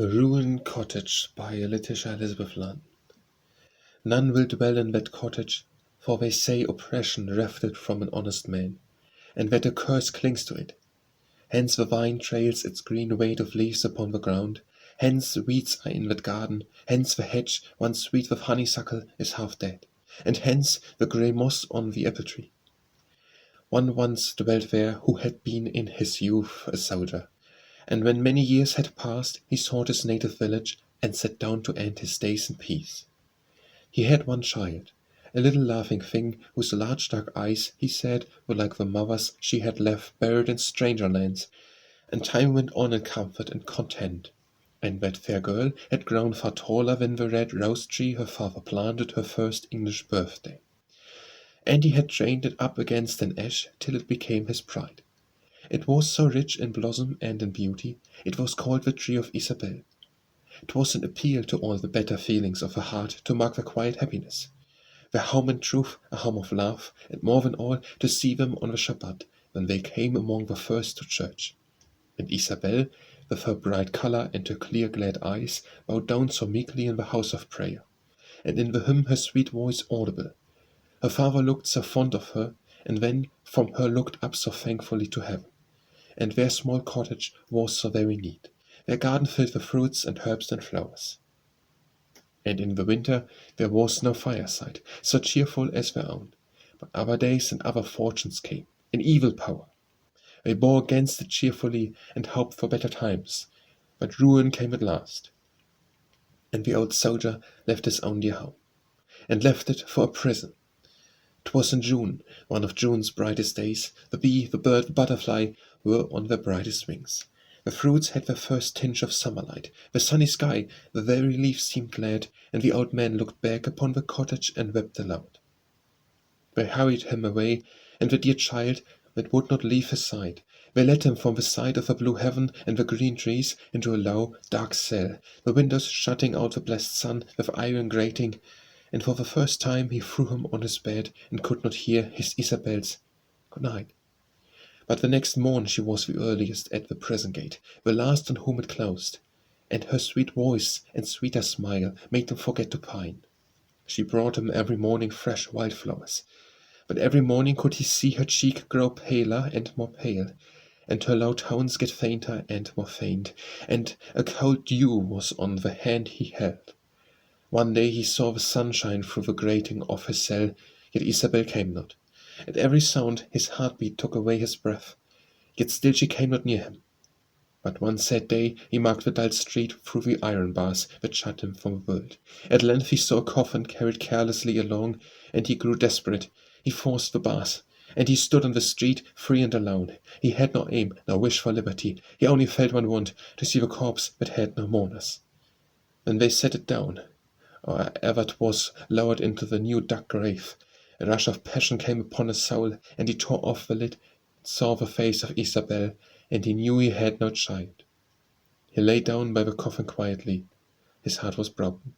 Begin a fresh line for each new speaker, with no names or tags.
A ruined cottage by Letitia Elizabeth Landon. None will dwell in that cottage, for they say oppression refted from an honest man, and that a curse clings to it. Hence the vine trails its green weight of leaves upon the ground, hence weeds are in that garden, hence the hedge, once sweet with honey-suckle, is half dead, and hence the grey moss on the apple tree. One once dwelt there who had been in his youth a soldier, and when many years had passed, he sought his native village, and sat down to end his days in peace. He had one child, a little laughing thing, whose large dark eyes, he said, were like the mother's she had left buried in stranger lands, and time went on in comfort and content, and that fair girl had grown far taller than the red rose tree her father planted her first English birthday, and he had trained it up against an ash till it became his pride. It was so rich in blossom and in beauty, it was called the tree of Isabel. 'Twas an appeal to all the better feelings of her heart to mark the quiet happiness, the home in truth, a home of love, and more than all, to see them on the Shabbat, when they came among the first to church. And Isabel, with her bright color and her clear glad eyes, bowed down so meekly in the house of prayer, and in the hymn her sweet voice audible. Her father looked so fond of her, and then from her looked up so thankfully to heaven. And their small cottage was so very neat, their garden filled with fruits and herbs and flowers. And in the winter there was no fireside, so cheerful as their own, but other days and other fortunes came, an evil power. They bore against it cheerfully, and hoped for better times, but ruin came at last. And the old soldier left his own dear home, and left it for a prison. 'Twas in June, one of June's brightest days, the bee, the bird, the butterfly were on their brightest wings. The fruits had their first tinge of summer light, the sunny sky, the very leaves seemed glad, and the old man looked back upon the cottage and wept aloud. They hurried him away, and the dear child that would not leave his side, they led him from the side of the blue heaven and the green trees into a low, dark cell, the windows shutting out the blessed sun with iron grating, and for the first time he threw him on his bed and could not hear his Isabel's "Good night." But the next morn she was the earliest at the prison gate, the last on whom it closed, and her sweet voice and sweeter smile made them forget to pine. She brought him every morning fresh wildflowers, but every morning could he see her cheek grow paler and more pale, and her low tones get fainter and more faint, and a cold dew was on the hand he held. One day he saw the sunshine through the grating of his cell, yet Isabel came not. At every sound his heartbeat took away his breath, yet still she came not near him. But one sad day he marked the dull street through the iron bars that shut him from the world. At length he saw a coffin carried carelessly along, and he grew desperate. He forced the bars, and he stood on the street, free and alone. He had no aim, no wish for liberty. He only felt one want, to see the corpse that had no mourners. Then they set it down, or ever 'twas lowered into the new dug grave. A rush of passion came upon his soul, and he tore off the lid, and saw the face of Isabel, and he knew he had no child. He lay down by the coffin quietly. His heart was broken.